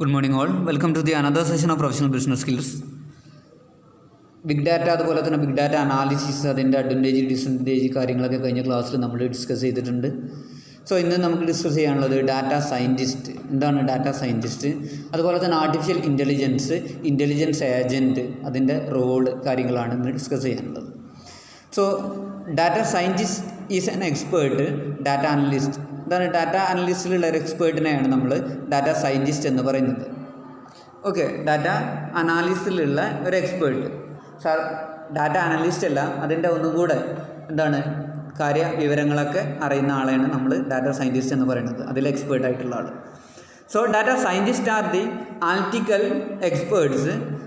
Good morning all. Welcome to the another session of professional business skills. Big data അതുപോലെ തന്നെ big data analysis അതിൻ്റെ advantage disadvantage കാര്യങ്ങളൊക്കെ കഴിഞ്ഞ ക്ലാസ്സിൽ നമ്മൾ ഡിസ്കസ് ചെയ്തിട്ടുണ്ട്. സോ ഇന്ന് നമുക്ക് ഡിസ്കസ് ചെയ്യാനുള്ളത് ഡാറ്റ സയൻറ്റിസ്റ്റ്. എന്താണ് ഡാറ്റ സയൻറ്റിസ്റ്റ്? അതുപോലെ തന്നെ ആർട്ടിഫിഷ്യൽ ഇൻ്റലിജൻസ് ഏജൻറ്റ്, അതിൻ്റെ റോള് കാര്യങ്ങളാണ് ഇന്ന് ഡിസ്കസ് ചെയ്യാനുള്ളത്. So data scientist is an expert data analyst. എന്താണ് ഡാറ്റ അനലിസ്റ്റിലുള്ള ഒരു എക്സ്പേർട്ടിനെയാണ് നമ്മൾ ഡാറ്റ സയൻറ്റിസ്റ്റ് എന്ന് പറയുന്നത്. ഓക്കെ, ഡാറ്റ അനാലിസിസിലുള്ള ഒരു എക്സ്പേർട്ട്. ഡാറ്റ അനലിസ്റ്റ് അല്ല, അതിൻ്റെ ഒന്നുകൂടെ എന്താണ് വിവരങ്ങളൊക്കെ അറിയുന്ന ആളെയാണ് നമ്മൾ ഡാറ്റ സയൻറ്റിസ്റ്റ് എന്ന് പറയുന്നത്, അതിൽ എക്സ്പേർട്ട് ആയിട്ടുള്ള ആൾ. So data scientist are the analytical experts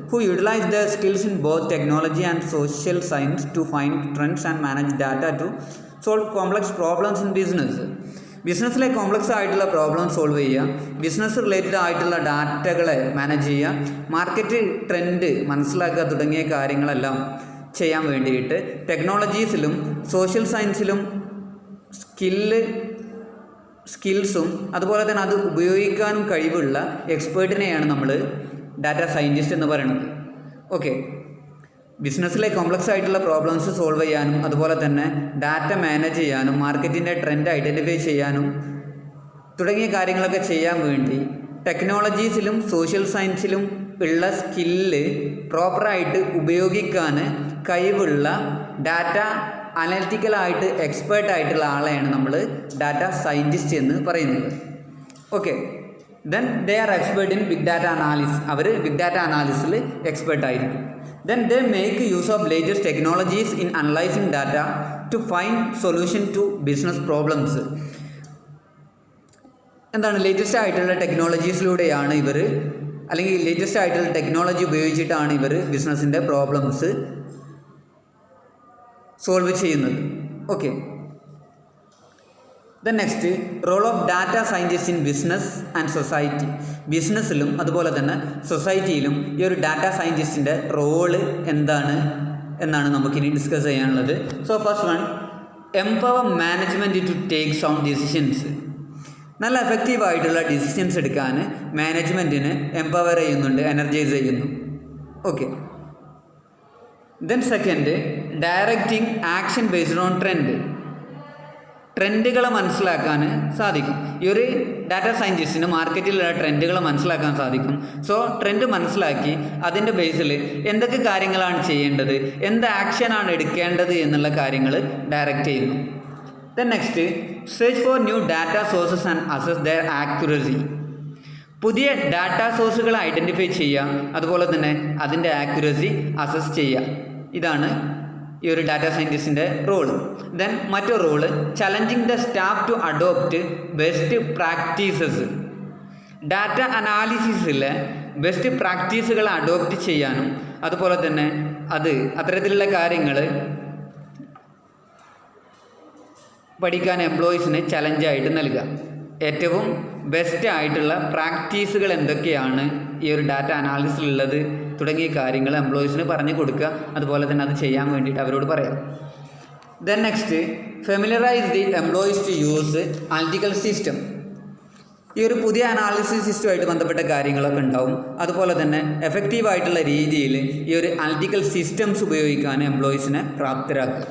who utilize their skills in both technology and social science to find trends and manage data to solve complex problems in business. ബിസിനസ്സിലെ complex ആയിട്ടുള്ള problem solve ചെയ്യുക, business related ആയിട്ടുള്ള ഡാറ്റകളെ manage ചെയ്യുക, market trend മനസ്സിലാക്കുക തുടങ്ങിയ കാര്യങ്ങളെല്ലാം ചെയ്യാൻ വേണ്ടിയിട്ട് ടെക്നോളജീസിലും സോഷ്യൽ സയൻസിലും സ്കിൽസും അതുപോലെ തന്നെ അത് ഉപയോഗിക്കാനും കഴിവുള്ള എക്സ്പേർട്ടിനെയാണ് നമ്മൾ ഡാറ്റ സയൻറ്റിസ്റ്റ് എന്ന് പറയുന്നത്. ഓക്കെ, ബിസിനസ്സിലെ കോംപ്ലക്സ് ആയിട്ടുള്ള പ്രോബ്ലംസ് സോൾവ് ചെയ്യാനും അതുപോലെ തന്നെ ഡാറ്റ മാനേജ് ചെയ്യാനും മാർക്കറ്റിൻ്റെ ട്രെൻഡ് ഐഡൻറ്റിഫൈ ചെയ്യാനും തുടങ്ങിയ കാര്യങ്ങളൊക്കെ ചെയ്യാൻ വേണ്ടി ടെക്നോളജീസിലും സോഷ്യൽ സയൻസിലും ഉള്ള സ്കില്ല് പ്രോപ്പറായിട്ട് ഉപയോഗിക്കാൻ കഴിവുള്ള ഡാറ്റ അനലിറ്റിക്കലായിട്ട് എക്സ്പേർട്ടായിട്ടുള്ള ആളെയാണ് നമ്മൾ ഡാറ്റ സയൻറ്റിസ്റ്റ് എന്ന് പറയുന്നത്. Okay, then they are expert in big data analysis. അവർ ബിഗ് ഡാറ്റ അനാലിസിസിൽ എക്സ്പേർട്ടായിരിക്കും. Then they make use of latest technologies in analyzing data to find solution to business problems. എന്താണ് ലേറ്റസ്റ്റ് ആയിട്ടുള്ള ടെക്നോളജീസിലൂടെയാണ് ഇവർ, അല്ലെങ്കിൽ ലേറ്റസ്റ്റ് ആയിട്ടുള്ള ടെക്നോളജി ഉപയോഗിച്ചിട്ടാണ് ഇവർ ബിസിനസ്സിൻ്റെ പ്രോബ്ലംസ് സോൾവ് ചെയ്യുന്നത്. Okay, then next role of data scientist in business and society. ബിസിനസ്സിലും അതുപോലെ തന്നെ സൊസൈറ്റിയിലും ഈ ഒരു ഡാറ്റ സയൻറ്റിസ്റ്റിൻ്റെ റോള് എന്താണ് എന്നാണ് നമുക്കിനി ഡിസ്കസ് ചെയ്യാനുള്ളത്. So first one, empower management to take sound decisions. നല്ല എഫക്റ്റീവായിട്ടുള്ള ഡിസിഷൻസ് എടുക്കാൻ മാനേജ്മെൻറ്റിനെ എംപവർ ചെയ്യുന്നുണ്ട്, എനർജൈസ് ചെയ്യുന്നു. Okay, then second, directing action based on ട്രെൻഡുകളെ മനസ്സിലാക്കാൻ സാധിക്കും. ഈ ഒരു ഡാറ്റ സയൻറ്റിസ്റ്റിന് മാർക്കറ്റിലുള്ള ട്രെൻഡുകളെ മനസ്സിലാക്കാൻ സാധിക്കും. സോ ട്രെൻഡ് മനസ്സിലാക്കി അതിൻ്റെ ബേസിൽ എന്തൊക്കെ കാര്യങ്ങളാണ് ചെയ്യേണ്ടത്, എന്ത് ആക്ഷനാണ് എടുക്കേണ്ടത് എന്നുള്ള കാര്യങ്ങൾ ഡയറക്റ്റ് ചെയ്യുന്നു. Then next, search for new data sources and assess their accuracy. പുതിയ ഡാറ്റ സോഴ്സുകൾ ഐഡൻറ്റിഫൈ ചെയ്യുക, അതുപോലെ തന്നെ അതിൻ്റെ ആക്യുറസി അസസ് ചെയ്യുക. ഇതാണ് ഈ ഒരു ഡാറ്റ സയൻറ്റിസ്റ്റിൻ്റെ റോള്. ദെൻ മറ്റൊരു role, challenging the staff to adopt best practices. Data അനാലിസിസിലെ ബെസ്റ്റ് പ്രാക്ടീസുകൾ അഡോപ്റ്റ് ചെയ്യാനും അതുപോലെ തന്നെ അത്തരത്തിലുള്ള കാര്യങ്ങൾ പഠിക്കാൻ എംപ്ലോയീസിന് ചലഞ്ചായിട്ട് നൽകുക. ഏറ്റവും ബെസ്റ്റ് ആയിട്ടുള്ള പ്രാക്ടീസുകൾ എന്തൊക്കെയാണ് ഈ ഒരു ഡാറ്റ അനാലിസിസിലുള്ളത് തുടങ്ങിയ കാര്യങ്ങൾ എംപ്ലോയീസിന് പറഞ്ഞു കൊടുക്കുക, അതുപോലെ തന്നെ അത് ചെയ്യാൻ വേണ്ടിയിട്ട് അവരോട് പറയാം. Then next, familiarise the employees to use analytical system. ഈ ഒരു പുതിയ അനാലിസിസ് സിസ്റ്റമായിട്ട് ബന്ധപ്പെട്ട കാര്യങ്ങളൊക്കെ ഉണ്ടാവും, അതുപോലെ തന്നെ എഫക്റ്റീവായിട്ടുള്ള രീതിയിൽ ഈ ഒരു അനലിറ്റിക്കൽ സിസ്റ്റംസ് ഉപയോഗിക്കാൻ എംപ്ലോയീസിനെ പ്രാപ്തരാക്കുക.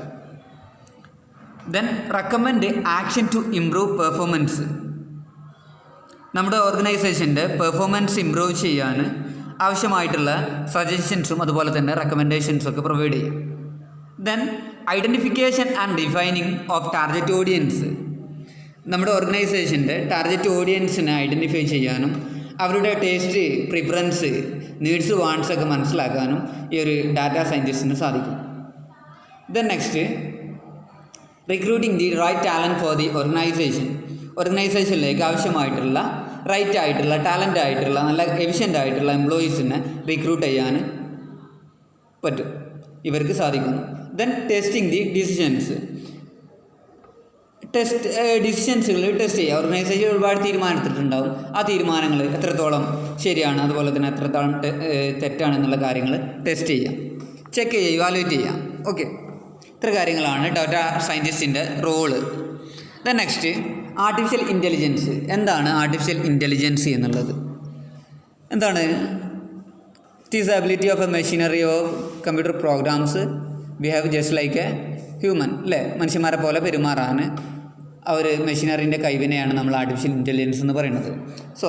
Then recommend action to improve performance. നമ്മുടെ ഓർഗനൈസേഷൻ്റെ പെർഫോമൻസ് ഇംപ്രൂവ് ചെയ്യാൻ ആവശ്യമായിട്ടുള്ള സജഷൻസും അതുപോലെ തന്നെ റെക്കമെൻഡേഷൻസും ഒക്കെ പ്രൊവൈഡ് ചെയ്യും. Then identification and defining of target audience. നമ്മുടെ ഓർഗനൈസേഷൻ്റെ ടാർഗറ്റ് ഓഡിയൻസിനെ ഐഡൻറ്റിഫൈ ചെയ്യാനും അവരുടെ ടേസ്റ്റ്, പ്രിഫറൻസ്, നീഡ്സ്, വാണ്ട്സ് ഒക്കെ മനസ്സിലാക്കാനും ഈ ഒരു ഡാറ്റ സയൻറ്റിസ്റ്റിന് സാധിക്കും. Then next, recruiting the right talent for the ഓർഗനൈസേഷനിലേക്ക് ആവശ്യമായിട്ടുള്ള റൈറ്റ് ആയിട്ടുള്ള ടാലൻ്റ് ആയിട്ടുള്ള നല്ല എഫിഷ്യൻ്റ് ആയിട്ടുള്ള എംപ്ലോയീസിനെ റിക്രൂട്ട് ചെയ്യാൻ പറ്റും, ഇവർക്ക് സാധിക്കുന്നു. ദെൻ ടെസ്റ്റിംഗ് ദി ഡിസിഷൻസുകൾ ടെസ്റ്റ് ചെയ്യുക. ഓർഗനൈസേഷൻ ഒരുപാട് തീരുമാനമെടുത്തിട്ടുണ്ടാവും, ആ തീരുമാനങ്ങൾ എത്രത്തോളം ശരിയാണ് അതുപോലെ തന്നെ എത്രത്തോളം തെറ്റാണെന്നുള്ള കാര്യങ്ങൾ ടെസ്റ്റ് ചെയ്യാം, ചെക്ക് ചെയ്യുക, ഇവാലുവേറ്റ് ചെയ്യാം. ഓക്കെ, ഇത്ര കാര്യങ്ങളാണ് ഡാറ്റ സയൻറ്റിസ്റ്റിൻ്റെ role. Then next, artificial intelligence. എന്താണ് ആർട്ടിഫിഷ്യൽ ഇൻ്റലിജൻസ് എന്നുള്ളത്? എന്താണ് it is ability of a machinery of computer programs behave just like a human അല്ലേ, മനുഷ്യന്മാരെ പോലെ പെരുമാറാൻ ആ ഒരു മെഷീനറിൻ്റെ കൈവിനെയാണ് നമ്മൾ ആർട്ടിഫിഷ്യൽ ഇൻ്റലിജൻസ് എന്ന് പറയുന്നത്. So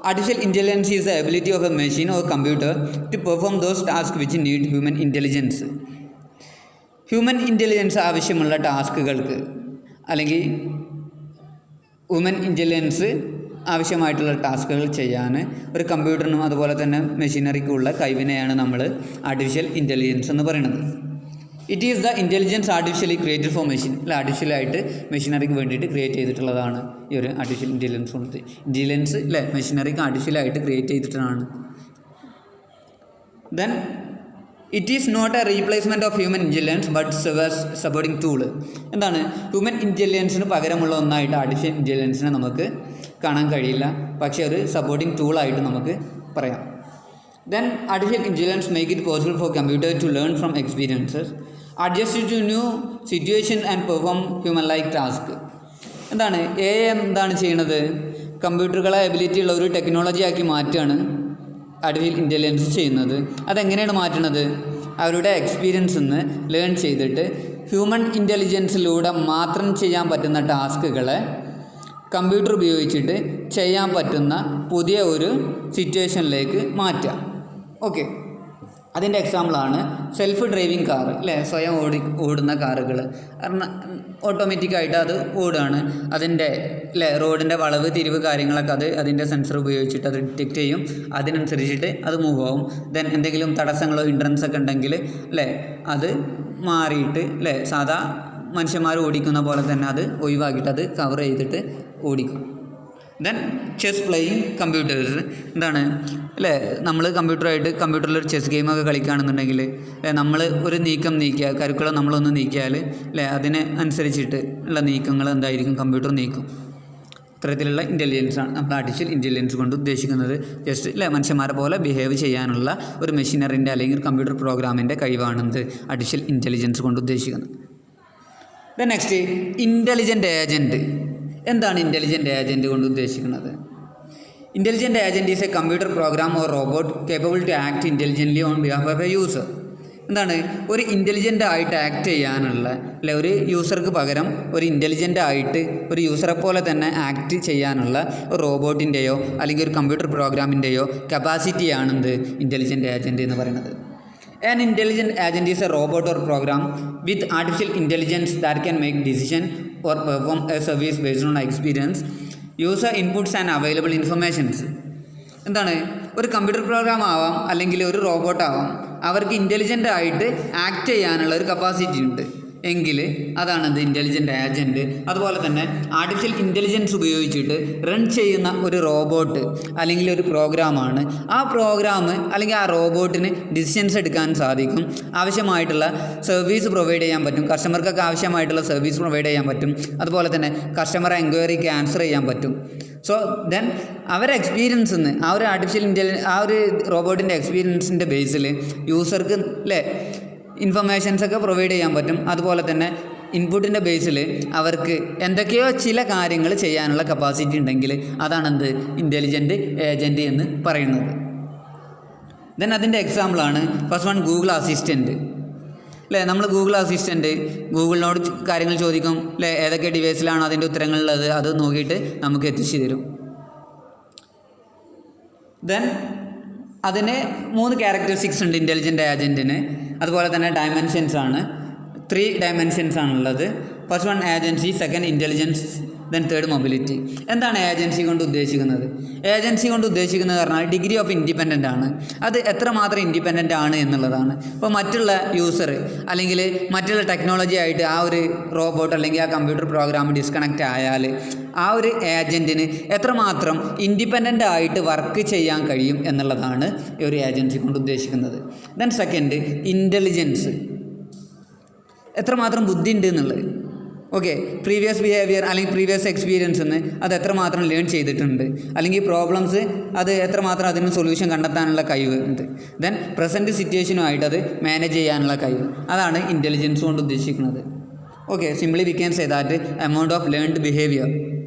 artificial intelligence is the ability of a machine or computer to perform those task which need human intelligence. Human intelligence ആവശ്യമുള്ള ടാസ്കുകൾക്ക് അല്ലെങ്കിൽ ഹ്യൂമൻ ഇൻ്റലിജൻസ് ആവശ്യമായിട്ടുള്ള ടാസ്കുകൾ ചെയ്യാൻ ഒരു കമ്പ്യൂട്ടറിനും അതുപോലെ തന്നെ മെഷീനറിക്കുള്ള കൈവിനെയാണ് നമ്മൾ ആർട്ടിഫിഷ്യൽ ഇൻ്റലിജൻസ് എന്ന് പറയുന്നത്. It is the intelligence artificially created for machine. അല്ല, ആർട്ടിഫിഷ്യലായിട്ട് മെഷീനറിക്ക് വേണ്ടിയിട്ട് ക്രിയേറ്റ് ചെയ്തിട്ടുള്ളതാണ് ഈ ഒരു ആർട്ടിഫിഷ്യൽ ഇൻ്റലിജൻസ് കൊണ്ട്. ഇൻ്റലിജൻസ് അല്ലേ മെഷീനറിക്ക് ആർട്ടിഫിഷ്യലായിട്ട് ക്രിയേറ്റ് ചെയ്തിട്ടാണ്. Then it is not a replacement of human intelligence but serves supporting tool. എന്താണ് ഹ്യൂമൻ ഇൻ്റലിജൻസിന് പകരമുള്ള ഒന്നായിട്ട് ആർട്ടിഫിഷ്യൽ ഇൻ്റലിജൻസിനെ നമുക്ക് കാണാൻ കഴിയില്ല, പക്ഷേ ഒരു സപ്പോർട്ടിംഗ് ടൂളായിട്ട് നമുക്ക് പറയാം. Then artificial intelligence make it possible for computer to learn from experiences, adjust to new situation and perform human-like task. എന്താണ് എന്താണ് ചെയ്യുന്നത്? കമ്പ്യൂട്ടറുകളെ എബിലിറ്റി ഉള്ള ഒരു ടെക്നോളജി ആക്കി മാറ്റുകയാണ് ആർട്ടിഫിഷ്യൽ ഇൻ്റലിജൻസ് ചെയ്യുന്നത്. അതെങ്ങനെയാണ് മാറ്റുന്നത്? അവരുടെ എക്സ്പീരിയൻസിൽ നിന്ന് ലേൺ ചെയ്തിട്ട് ഹ്യൂമൻ ഇൻ്റലിജൻസിലൂടെ മാത്രം ചെയ്യാൻ പറ്റുന്ന ടാസ്കുകളെ കമ്പ്യൂട്ടർ ഉപയോഗിച്ചിട്ട് ചെയ്യാൻ പറ്റുന്ന പുതിയ ഒരു സിറ്റുവേഷനിലേക്ക് മാറ്റുക. ഓക്കെ, അതിൻ്റെ എക്സാമ്പിളാണ് സെൽഫ് ഡ്രൈവിംഗ് കാർ അല്ലേ, സ്വയം ഓടുന്ന കാറുകൾ. കാരണം ഓട്ടോമാറ്റിക്കായിട്ട് അത് ഓടുകയാണ്. അതിൻ്റെ അല്ലേ റോഡിൻ്റെ വളവ് തിരിവ് കാര്യങ്ങളൊക്കെ അതിൻ്റെ സെൻസർ ഉപയോഗിച്ചിട്ട് അത് ഡിറ്റക്റ്റ് ചെയ്യും. അതിനനുസരിച്ചിട്ട് അത് മൂവ് ആവും. ദെൻ എന്തെങ്കിലും തടസ്സങ്ങളോ ഹിൻഡ്രൻസ് ഒക്കെ ഉണ്ടെങ്കിൽ അല്ലേ അത് മാറിയിട്ട് അല്ലേ സാധാ മനുഷ്യന്മാർ ഓടിക്കുന്ന പോലെ തന്നെ അത് ഒഴിവാക്കിയിട്ട് അത് കവർ ചെയ്തിട്ട് ഓടിക്കും. Then chess playing computers. എന്താണ് അല്ലേ നമ്മൾ കമ്പ്യൂട്ടറിലൊരു ചെസ് ഗെയിമൊക്കെ കളിക്കുകയാണെന്നുണ്ടെങ്കിൽ നമ്മൾ ഒരു നീക്കിയാൽ കരുക്കളെ നമ്മളൊന്ന് നീക്കിയാൽ അല്ലേ അതിനെ അനുസരിച്ചിട്ട് ഉള്ള നീക്കങ്ങൾ എന്തായിരിക്കും കമ്പ്യൂട്ടർ നീക്കും. ഇത്തരത്തിലുള്ള ഇൻ്റലിജൻസാണ് നമ്മൾ ആർട്ടിഫിഷ്യൽ ഇൻ്റലിജൻസ് കൊണ്ട് ഉദ്ദേശിക്കുന്നത്. ജസ്റ്റ് അല്ലേ മനുഷ്യന്മാരെ പോലെ ബിഹേവ് ചെയ്യാനുള്ള ഒരു മെഷീനറിൻ്റെ അല്ലെങ്കിൽ ഒരു കമ്പ്യൂട്ടർ പ്രോഗ്രാമിൻ്റെ കഴിവാണെന്ത് ആർട്ടിഫിഷ്യൽ ഇൻ്റലിജൻസ് കൊണ്ട് ഉദ്ദേശിക്കുന്നത്. Then next intelligent agent. എന്താണ് ഇൻ്റലിജൻ്റ് ഏജൻറ്റ് കൊണ്ട് ഉദ്ദേശിക്കുന്നത്? Intelligent agent is a computer program or robot capable to act intelligently on behalf of a user. എന്താണ് ഒരു ഇൻ്റലിജൻ്റ് ആയിട്ട് ആക്ട് ചെയ്യാനുള്ള അല്ലെ ഒരു യൂസർക്ക് പകരം ഒരു ഇൻ്റലിജൻ്റ് ആയിട്ട് ഒരു യൂസറെ പോലെ തന്നെ ആക്ട് ചെയ്യാനുള്ള ഒരു റോബോട്ടിൻ്റെയോ അല്ലെങ്കിൽ ഒരു കമ്പ്യൂട്ടർ പ്രോഗ്രാമിൻ്റെയോ കപ്പാസിറ്റിയാണെന്ത് ഇൻ്റലിജൻ്റ് ഏജൻറ്റ് എന്ന് പറയുന്നത്. An intelligent agent is a robot or program with artificial intelligence that can make decision or perform a service based on experience, user inputs and available informations. എന്താണ് ഒരു computer program ആവാം അല്ലെങ്കിൽ ഒരു robot ആവാം, അവർക്ക് intelligent ആയിട്ട് act ചെയ്യാനുള്ള ഒരു കപ്പാസിറ്റി ഉണ്ട് എങ്കിൽ അതാണ് ഇത് ഇൻ്റലിജൻ്റ് ഏജൻറ്റ്. അതുപോലെ തന്നെ ആർട്ടിഫിഷ്യൽ ഇൻ്റലിജൻസ് ഉപയോഗിച്ചിട്ട് റൺ ചെയ്യുന്ന ഒരു റോബോട്ട് അല്ലെങ്കിൽ ഒരു പ്രോഗ്രാമാണ്. ആ പ്രോഗ്രാം അല്ലെങ്കിൽ ആ റോബോട്ടിന് ഡിസിഷൻസ് എടുക്കാൻ സാധിക്കും, ആവശ്യമായിട്ടുള്ള സർവീസ് പ്രൊവൈഡ് ചെയ്യാൻ പറ്റും, കസ്റ്റമർക്കൊക്കെ ആവശ്യമായിട്ടുള്ള സർവീസ് പ്രൊവൈഡ് ചെയ്യാൻ പറ്റും, അതുപോലെ തന്നെ കസ്റ്റമർ എൻക്വയറിക്ക് ആൻസർ ചെയ്യാൻ പറ്റും. സോ ദെൻ അവരുടെ എക്സ്പീരിയൻസിൽ നിന്ന് ആ ഒരു ആ ഒരു റോബോട്ടിൻ്റെ എക്സ്പീരിയൻസിൻ്റെ ബേസിൽ യൂസർക്ക് അല്ലേ ഇൻഫർമേഷൻസൊക്കെ പ്രൊവൈഡ് ചെയ്യാൻ പറ്റും. അതുപോലെ തന്നെ ഇൻപുട്ടിൻ്റെ ബേസിൽ അവർക്ക് എന്തൊക്കെയോ ചില കാര്യങ്ങൾ ചെയ്യാനുള്ള കപ്പാസിറ്റി ഉണ്ടെങ്കിൽ അതാണെന്ത് ഇൻ്റലിജൻ്റ് ഏജൻറ്റ് എന്ന് പറയുന്നത്. ദെൻ അതിൻ്റെ എക്സാമ്പിളാണ് ഫസ്റ്റ് വൺ ഗൂഗിൾ അസിസ്റ്റൻറ്റ് അല്ലേ. നമ്മൾ ഗൂഗിൾ അസിസ്റ്റൻറ്റ് ഗൂഗിളിനോട് കാര്യങ്ങൾ ചോദിക്കും അല്ലേ, ഏതൊക്കെ ഡിവൈസിലാണോ അതിൻ്റെ ഉത്തരങ്ങളുള്ളത് അത് നോക്കിയിട്ട് നമുക്ക് എത്തിച്ചു തരും. ദെൻ അതിന് 3 ക്യാരക്ടറിസ്റ്റിക്സ് ഉണ്ട് ഇൻ്റലിജൻ്റ് ഏജൻറ്റിന്. അതുപോലെ തന്നെ ഡയമെൻഷൻസ് ആണ്, 3 ഡയമെൻഷൻസ് ആണുള്ളത്. First one agency, second intelligence, then third mobility. എന്താണ് ഏജൻസി കൊണ്ട് ഉദ്ദേശിക്കുന്നത്? ഏജൻസി കൊണ്ട് ഉദ്ദേശിക്കുന്നത് പറഞ്ഞാൽ ഡിഗ്രി ഓഫ് ഇൻഡിപെൻഡൻ്റ് ആണ്. അത് എത്രമാത്രം ഇൻഡിപെൻഡൻ്റ് ആണ് എന്നുള്ളതാണ്. ഇപ്പോൾ മറ്റുള്ള യൂസർ അല്ലെങ്കിൽ മറ്റുള്ള ടെക്നോളജി ആയിട്ട് ആ ഒരു റോബോട്ട് അല്ലെങ്കിൽ ആ കമ്പ്യൂട്ടർ പ്രോഗ്രാം ഡിസ്കണക്റ്റ് ആയാൽ ആ ഒരു ഏജൻറ്റിന് എത്രമാത്രം ഇൻഡിപെൻഡൻ്റ് ആയിട്ട് വർക്ക് ചെയ്യാൻ കഴിയും എന്നുള്ളതാണ് ഈ ഒരു ഏജൻസി കൊണ്ട് ഉദ്ദേശിക്കുന്നത്. ദെൻ സെക്കൻഡ് ഇൻ്റലിജൻസ്, എത്രമാത്രം ബുദ്ധി ഉണ്ട് എന്നുള്ളത്. ഓക്കെ, പ്രീവിയസ് ബിഹേവിയർ അല്ലെങ്കിൽ പ്രീവിയസ് എക്സ്പീരിയൻസ് എന്ന് അത് എത്രമാത്രം ലേൺ ചെയ്തിട്ടുണ്ട്, അല്ലെങ്കിൽ പ്രോബ്ലംസ് അത് എത്രമാത്രം അതിന് സൊല്യൂഷൻ കണ്ടെത്താനുള്ള കഴിവ് ഉണ്ട്. ദെൻ പ്രസൻറ്റ് സിറ്റുവേഷനുമായിട്ട് അത് മാനേജ് ചെയ്യാനുള്ള കഴിവ്, അതാണ് ഇൻ്റലിജൻസ് കൊണ്ട് ഉദ്ദേശിക്കുന്നത്. Okay, simply we can say that amount of learned behaviour.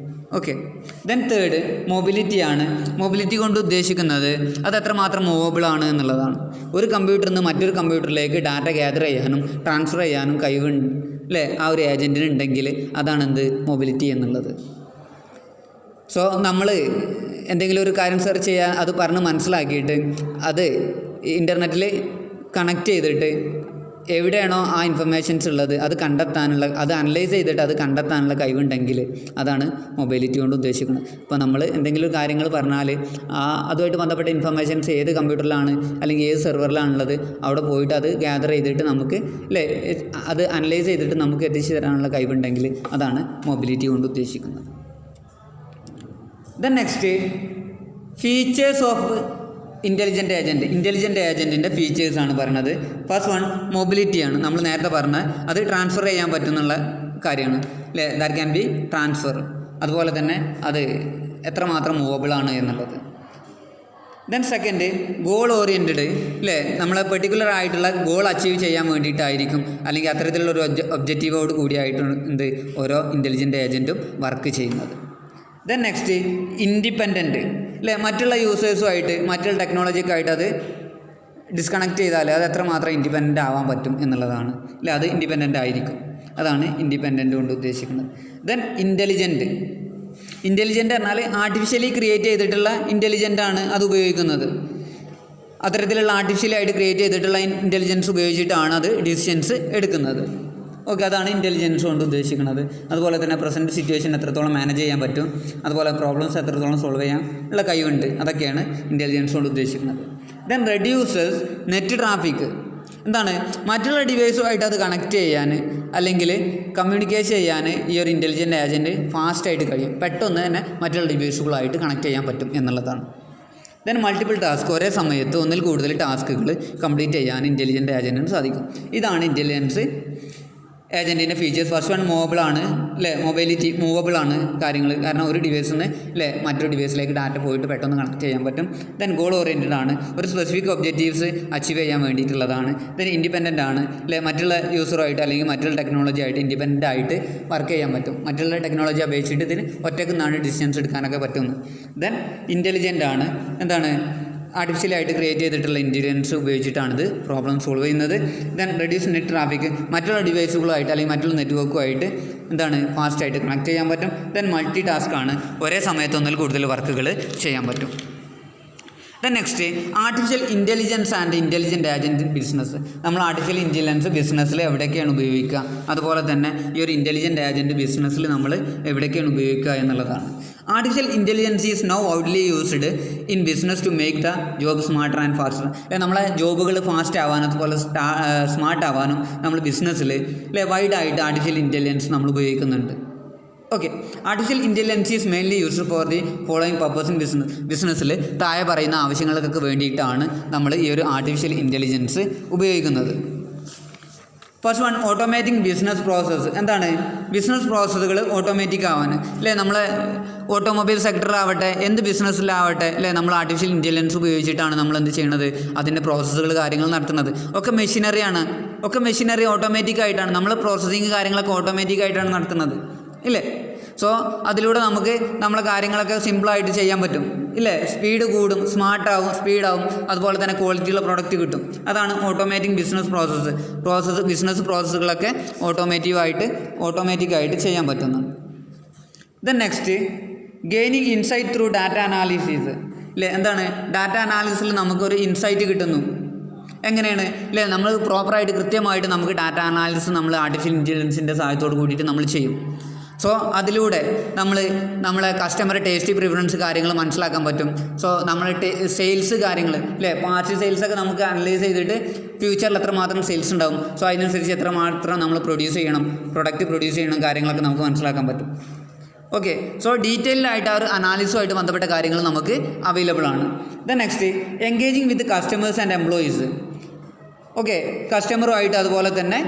Okay. Then third മൊബിലിറ്റിയാണ്. മൊബിലിറ്റി കൊണ്ട് ഉദ്ദേശിക്കുന്നത് അത് എത്രമാത്രം മൂവബിളാണ് എന്നുള്ളതാണ്. ഒരു കമ്പ്യൂട്ടറിൽ നിന്ന് മറ്റൊരു കമ്പ്യൂട്ടറിലേക്ക് ഡാറ്റ ഗ്യാദർ ചെയ്യാനും ട്രാൻസ്ഫർ ചെയ്യാനും കഴിവുണ്ട് അല്ലേ, ആ ഒരു ഏജൻറ്റിന് ഉണ്ടെങ്കിൽ അതാണ് എന്ത് മൊബിലിറ്റി എന്നുള്ളത്. സോ നമ്മൾ എന്തെങ്കിലും ഒരു കാര്യം സെർച്ച് ചെയ്യാൻ അത് പറഞ്ഞ് മനസ്സിലാക്കിയിട്ട് അത് ഇൻ്റർനെറ്റിൽ കണക്ട് ചെയ്തിട്ട് എവിടെയാണോ ആ ഇൻഫർമേഷൻസ് ഉള്ളത് അത് കണ്ടെത്താനുള്ള, അത് അനലൈസ് ചെയ്തിട്ട് അത് കണ്ടെത്താനുള്ള കഴിവുണ്ടെങ്കിൽ അതാണ് മൊബൈലിറ്റി കൊണ്ട് ഉദ്ദേശിക്കുന്നത്. ഇപ്പോൾ നമ്മൾ എന്തെങ്കിലും കാര്യങ്ങൾ പറഞ്ഞാൽ അതുമായിട്ട് ബന്ധപ്പെട്ട ഇൻഫർമേഷൻസ് ഏത് കമ്പ്യൂട്ടറിലാണ് അല്ലെങ്കിൽ ഏത് സെർവറിലാണുള്ളത് അവിടെ പോയിട്ട് അത് ഗ്യാദർ ചെയ്തിട്ട് നമുക്ക് അല്ലേ അത് അനലൈസ് ചെയ്തിട്ട് നമുക്ക് എത്തിച്ചു തരാനുള്ള കഴിവുണ്ടെങ്കിൽ അതാണ് മൊബിലിറ്റി കൊണ്ട് ഉദ്ദേശിക്കുന്നത്. Then next features of intelligent agent. Intelligent ഏജൻറ്റിൻ്റെ ഫീച്ചേഴ്സാണ് പറയുന്നത്. ഫസ്റ്റ് വൺ മൊബിലിറ്റിയാണ്. നമ്മൾ നേരത്തെ പറഞ്ഞ അത് ട്രാൻസ്ഫർ ചെയ്യാൻ പറ്റുന്നുള്ള കാര്യമാണ് അല്ലേ, ദാറ്റ് ക്യാൻ ബി ട്രാൻസ്ഫർ. അതുപോലെ തന്നെ അത് എത്രമാത്രം മൂവബിളാണ് എന്നുള്ളത്. ദെൻ സെക്കൻഡ് ഗോൾ ഓറിയൻറ്റഡ് അല്ലേ, നമ്മളെ പെർട്ടിക്കുലർ ആയിട്ടുള്ള ഗോൾ അച്ചീവ് ചെയ്യാൻ വേണ്ടിയിട്ടായിരിക്കും അല്ലെങ്കിൽ അത്തരത്തിലുള്ള ഒരു ഒബ്ജക്റ്റീവോട് കൂടിയായിട്ടാണ് എന്ത് ഓരോ ഇൻ്റലിജൻ്റ് ഏജൻറ്റും വർക്ക് ചെയ്യുന്നത്. ദെൻ നെക്സ്റ്റ് ഇൻഡിപെൻഡൻറ്റ് അല്ലേ, മറ്റുള്ള യൂസേഴ്സുമായിട്ട് മറ്റുള്ള ടെക്നോളജിക്കായിട്ട് അത് ഡിസ്കണക്ട് ചെയ്താൽ അത് എത്രമാത്രം ഇൻഡിപെൻഡൻ്റ് ആവാൻ പറ്റും എന്നുള്ളതാണ് അല്ലേ, അത് ഇൻഡിപെൻഡൻ്റ് ആയിരിക്കും. അതാണ് ഇൻഡിപെൻഡൻ്റ് കൊണ്ട് ഉദ്ദേശിക്കുന്നത്. Then intelligent. ഇൻ്റലിജൻ്റ് പറഞ്ഞാൽ ആർട്ടിഫിഷ്യലി ക്രിയേറ്റ് ചെയ്തിട്ടുള്ള ഇൻ്റലിജൻ്റ് ആണ് അത് ഉപയോഗിക്കുന്നത്. അത്തരത്തിലുള്ള ആർട്ടിഫിഷ്യലായിട്ട് ക്രിയേറ്റ് ചെയ്തിട്ടുള്ള ഇൻ്റലിജൻസ് ഉപയോഗിച്ചിട്ടാണ് അത് ഡിസിഷൻസ് എടുക്കുന്നത്. ഓക്കെ, അതാണ് ഇൻ്റലിജൻസ് കൊണ്ട് ഉദ്ദേശിക്കുന്നത്. അതുപോലെ തന്നെ പ്രസൻറ്റ് സിറ്റുവേഷൻ എത്രത്തോളം മാനേജ് ചെയ്യാൻ പറ്റും, അതുപോലെ പ്രോബ്ലംസ് എത്രത്തോളം സോൾവ് ചെയ്യാൻ ഉള്ള കഴിവുണ്ട്, അതൊക്കെയാണ് ഇൻ്റലിജൻസ് കൊണ്ട് ഉദ്ദേശിക്കുന്നത്. Then reduces net traffic. എന്താണ് മറ്റുള്ള ഡിവൈസുമായിട്ട് അത് കണക്ട് ചെയ്യാൻ അല്ലെങ്കിൽ കമ്മ്യൂണിക്കേറ്റ് ചെയ്യാൻ ഈ ഒരു ഇൻ്റലിജൻ്റ് ഏജൻറ്റ് ഫാസ്റ്റായിട്ട് കഴിയും, പെട്ടെന്ന് തന്നെ മറ്റുള്ള ഡിവൈസുകളായിട്ട് കണക്ട് ചെയ്യാൻ പറ്റും എന്നുള്ളതാണ്. ദെൻ മൾട്ടിപ്പിൾ ടാസ്ക്, ഒരേ സമയത്ത് ഒന്നിൽ കൂടുതൽ ടാസ്കുകൾ കംപ്ലീറ്റ് ചെയ്യാൻ ഇൻ്റലിജൻ്റ് ഏജൻറ്റിന് സാധിക്കും. ഇതാണ് ഇൻ്റലിജൻസ് ഏജൻറ്റിൻ്റെ ഫീച്ചേഴ്സ്. ഫസ്റ്റ് വൺ മൂവബിളാണ് അല്ലേ, മൊബൈലിറ്റി മൂവബിളാണ് കാര്യങ്ങൾ, കാരണം ഒരു ഡിവൈസിൽ നിന്ന് അല്ലേ മറ്റൊരു ഡിവൈസിലേക്ക് ഡാറ്റ പോയിട്ട് പെട്ടെന്ന് കണക്ട് ചെയ്യാൻ പറ്റും. ദെൻ ഗോൾ ഓറിയൻറ്റഡ് ആണ്, ഒരു സ്പെസിഫിക് ഒബ്ജക്റ്റീവ്സ് അച്ചീവ് ചെയ്യാൻ വേണ്ടിയിട്ടുള്ളതാണ്. ദെൻ ഇൻഡിപെൻഡൻ്റ് ആണ് അല്ലേ, മറ്റുള്ള യൂസറുമായിട്ട് അല്ലെങ്കിൽ മറ്റുള്ള ടെക്നോളജി ആയിട്ട് ഇൻഡിപെൻഡൻ്റ് ആയിട്ട് വർക്ക് ചെയ്യാൻ പറ്റും. മറ്റുള്ള ടെക്നോളജി അപേക്ഷിച്ചിട്ട് ഇതിന് ഒറ്റയ്ക്ക് നിന്നാണ് ഡിസിഷൻസ് എടുക്കാനൊക്കെ പറ്റുന്നത്. ദെൻ ഇൻ്റലിജൻ്റ് ആണ്, എന്താണ് ആർട്ടിഫിഷ്യലായിട്ട് ക്രിയേറ്റ് ചെയ്തിട്ടുള്ള ഇൻ്റലിജൻസ് ഉപയോഗിച്ചിട്ടാണിത് പ്രോബ്ലം സോൾവ് ചെയ്യുന്നത്. ദെൻ റെഡ്യൂസ് നെറ്റ് ട്രാഫിക്, മറ്റുള്ള ഡിവൈസുകളുമായിട്ട് അല്ലെങ്കിൽ മറ്റുള്ള നെറ്റ്വർക്കുമായിട്ട് എന്താണ് ഫാസ്റ്റായിട്ട് കണക്ട് ചെയ്യാൻ പറ്റും. ദെൻ മൾട്ടി ടാസ്ക് ആണ്, ഒരേ സമയത്ത് ഒന്നിൽ കൂടുതൽ വർക്കുകൾ ചെയ്യാൻ പറ്റും. Then next artificial intelligence and intelligent agent business. നമ്മൾ ആർട്ടിഫിഷ്യൽ ഇൻ്റലിജൻസ് ബിസിനസ്സിൽ എവിടെയൊക്കെയാണ് ഉപയോഗിക്കുക, അതുപോലെ തന്നെ ഈ ഒരു ഇൻ്റലിജൻ്റ് ഏജൻറ്റ് ബിസിനസ്സിൽ നമ്മൾ എവിടെയൊക്കെയാണ് ഉപയോഗിക്കുക എന്നുള്ളതാണ്. Artificial intelligence is now widely used in business to make the job smarter and faster. നമ്മളെ ജോബുകൾ ഫാസ്റ്റ് ആവാനും അതുപോലെ സ്മാർട്ട് ആവാനും നമ്മൾ ബിസിനസ്സിൽ വൈഡായിട്ട് ആർട്ടിഫിഷ്യൽ ഇൻ്റലിജൻസ് നമ്മൾ ഉപയോഗിക്കുന്നുണ്ട്. Okay, artificial intelligence is mainly used for the following purpose in ബിസിനസ്സിൽ താഴെ പറയുന്ന ആവശ്യങ്ങൾക്കൊക്കെ വേണ്ടിയിട്ടാണ് നമ്മൾ ഈ ഒരു ആർട്ടിഫിഷ്യൽ ഇൻ്റലിജൻസ് ഉപയോഗിക്കുന്നത്. First one automatic business process. എന്താണ് ബിസിനസ് പ്രോസസ്സുകൾ ഓട്ടോമാറ്റിക് ആവാൻ അല്ലേ, നമ്മളെ ഓട്ടോമൊബൈൽ സെക്ടറിലാവട്ടെ എന്ത് ബിസിനസ്സിലാവട്ടെ അല്ലേ, നമ്മൾ ആർട്ടിഫിഷ്യൽ ഇൻ്റലിജൻസ് ഉപയോഗിച്ചിട്ടാണ് നമ്മൾ എന്ത് ചെയ്യുന്നത്, അതിൻ്റെ പ്രോസസ്സുകൾ കാര്യങ്ങൾ നടത്തുന്നത്. ഒക്കെ മെഷീനറിയാണ്, ഒക്കെ മെഷീനറി ഓട്ടോമാറ്റിക് ആയിട്ടാണ്, നമ്മൾ പ്രോസസ്സിങ് കാര്യങ്ങളൊക്കെ ഓട്ടോമാറ്റിക് ആയിട്ടാണ് നടത്തുന്നത് ഇല്ലേ. സോ അതിലൂടെ നമുക്ക് നമ്മളെ കാര്യങ്ങളൊക്കെ സിമ്പിളായിട്ട് ചെയ്യാൻ പറ്റും ഇല്ലേ, സ്പീഡ് കൂടും, സ്മാർട്ടാവും, സ്പീഡാവും, അതുപോലെ തന്നെ ക്വാളിറ്റിയുള്ള പ്രോഡക്റ്റ് കിട്ടും. അതാണ് ഓട്ടോമാറ്റിക് ബിസിനസ് ബിസിനസ് പ്രോസസ്സുകളൊക്കെ ഓട്ടോമാറ്റിക്കായിട്ട് ചെയ്യാൻ പറ്റുന്നുണ്ട്. Then next gaining insight through data analysis അല്ലേ, എന്താണ് ഡാറ്റ അനാലിസിസിൽ നമുക്കൊരു ഇൻസൈറ്റ് കിട്ടുന്നു. എങ്ങനെയാണ് അല്ലേ, നമ്മൾ പ്രോപ്പറായിട്ട് കൃത്യമായിട്ട് നമുക്ക് ഡാറ്റ അനാലിസിസ് നമ്മൾ ആർട്ടിഫിഷ്യൽ ഇൻ്റലിജൻസിൻ്റെ സഹായത്തോട് കൂടിയിട്ട് നമ്മൾ ചെയ്യും. സോ അതിലൂടെ നമ്മളെ കസ്റ്റമറെ ടേസ്റ്റി പ്രിഫറൻസ് കാര്യങ്ങൾ മനസ്സിലാക്കാൻ പറ്റും. സോ നമ്മൾ സെയിൽസ് കാര്യങ്ങൾ അല്ലേ, പാർട്ടി സെയിൽസൊക്കെ നമുക്ക് അനലൈസ് ചെയ്തിട്ട് ഫ്യൂച്ചറിൽ എത്രമാത്രം സെയിൽസ് ഉണ്ടാവും, സോ അതിനനുസരിച്ച് എത്രമാത്രം നമ്മൾ പ്രൊഡക്റ്റ് പ്രൊഡ്യൂസ് ചെയ്യണം കാര്യങ്ങളൊക്കെ നമുക്ക് മനസ്സിലാക്കാൻ പറ്റും. ഓക്കെ, സോ ഡീറ്റെയിൽഡ് ആയിട്ട് ആ ഒരു അനാലിസുമായിട്ട് ബന്ധപ്പെട്ട കാര്യങ്ങൾ നമുക്ക് അവൈലബിൾ ആണ്. Then next engaging with customers and employees. Okay, കസ്റ്റമറുമായിട്ട് അതുപോലെ തന്നെ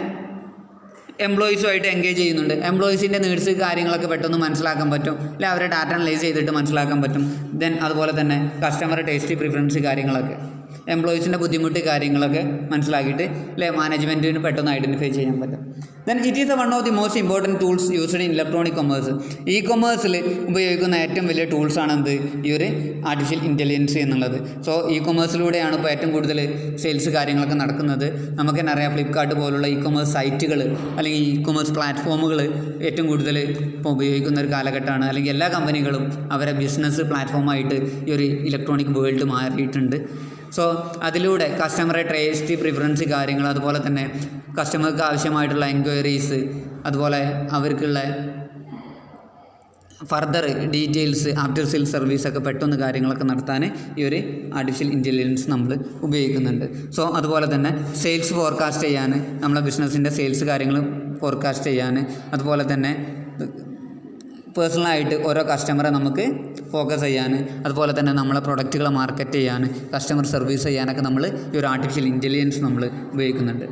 എംപ്ലോയീസുമായിട്ട് എൻഗേജ് ചെയ്യുന്നുണ്ട്. എംപ്ലോയീസിൻ്റെ നീഡ്സ് കാര്യങ്ങളൊക്കെ പെട്ടെന്ന് മനസ്സിലാക്കാൻ പറ്റും അല്ലെ, അവരെ ഡാറ്റ അനലൈസ് ചെയ്തിട്ട് മനസ്സിലാക്കാൻ പറ്റും. ദെൻ അതുപോലെ തന്നെ കസ്റ്റമർ ടേസ്റ്റി പ്രിഫറൻസ് കാര്യങ്ങളൊക്കെ, എംപ്ലോയീസിൻ്റെ ബുദ്ധിമുട്ട് കാര്യങ്ങളൊക്കെ മനസ്സിലാക്കിയിട്ട് അല്ലെ മാനേജ്മെൻറ്റിന് പെട്ടെന്ന് ഐഡൻറ്റിഫൈ ചെയ്യാൻ പറ്റും. Then it is one of the most important tools used in electronic commerce. E കൊമേഴ്സിൽ ഉപയോഗിക്കുന്ന ഏറ്റവും വലിയ ടൂൾസാണ് എന്ത്, ഈ ഒരു ആർട്ടിഫിഷ്യൽ ഇൻ്റലിജൻസ് എന്നുള്ളത്. സോ ഇ കൊമേഴ്സിലൂടെയാണ് ഇപ്പോൾ ഏറ്റവും കൂടുതൽ സെയിൽസ് കാര്യങ്ങളൊക്കെ നടക്കുന്നത്. നമുക്ക് തന്നെ അറിയാം, ഫ്ലിപ്കാർട്ട് പോലുള്ള ഇ കൊമേഴ്സ് സൈറ്റുകൾ അല്ലെങ്കിൽ ഇ കൊമേഴ്സ് പ്ലാറ്റ്ഫോമുകൾ ഏറ്റവും കൂടുതൽ ഇപ്പോൾ ഉപയോഗിക്കുന്ന ഒരു കാലഘട്ടമാണ്. അല്ലെങ്കിൽ എല്ലാ കമ്പനികളും അവരെ ബിസിനസ് പ്ലാറ്റ്ഫോമായിട്ട് ഈ ഒരു ഇലക്ട്രോണിക് വേൾഡ് മാറിയിട്ടുണ്ട്. സോ അതിലൂടെ കസ്റ്റമറെ ടേസ്റ്റ് പ്രിഫറൻസ് കാര്യങ്ങൾ, അതുപോലെ തന്നെ കസ്റ്റമർക്ക് ആവശ്യമായിട്ടുള്ള എൻക്വയറീസ്, അതുപോലെ അവർക്കുള്ള ഫർദർ ഡീറ്റെയിൽസ്, ആഫ്റ്റർ സെയിൽ സർവീസൊക്കെ പെട്ടെന്ന് കാര്യങ്ങളൊക്കെ നടത്താൻ ഈ ഒരു ആർട്ടിഫിഷ്യൽ ഇൻ്റലിജൻസ് നമ്മൾ ഉപയോഗിക്കുന്നുണ്ട്. സോ അതുപോലെ തന്നെ സെയിൽസ് ഫോർകാസ്റ്റ് ചെയ്യാൻ, നമ്മളെ ബിസിനസ്സിൻ്റെ സെയിൽസ് കാര്യങ്ങൾ ഫോർകാസ്റ്റ് ചെയ്യാൻ, അതുപോലെ തന്നെ പേഴ്സണലായിട്ട് ഓരോ കസ്റ്റമറെ നമുക്ക് ഫോക്കസ് ചെയ്യാൻ, അതുപോലെ തന്നെ നമ്മളെ പ്രൊഡക്റ്റുകൾ മാർക്കറ്റ് ചെയ്യാൻ, കസ്റ്റമർ സർവീസ് ചെയ്യാനൊക്കെ നമ്മൾ ഈ ഒരു ആർട്ടിഫിഷ്യൽ ഇൻ്റലിജൻസ് നമ്മൾ ഉപയോഗിക്കുന്നുണ്ട്.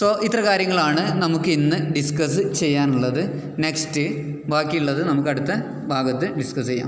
സോ ഇത്ര കാര്യങ്ങളാണ് നമുക്ക് ഇന്ന് ഡിസ്കസ് ചെയ്യാനുള്ളത്. നെക്സ്റ്റ് ബാക്കിയുള്ളത് നമുക്ക് അടുത്ത ഭാഗത്ത് ഡിസ്കസ് ചെയ്യാം.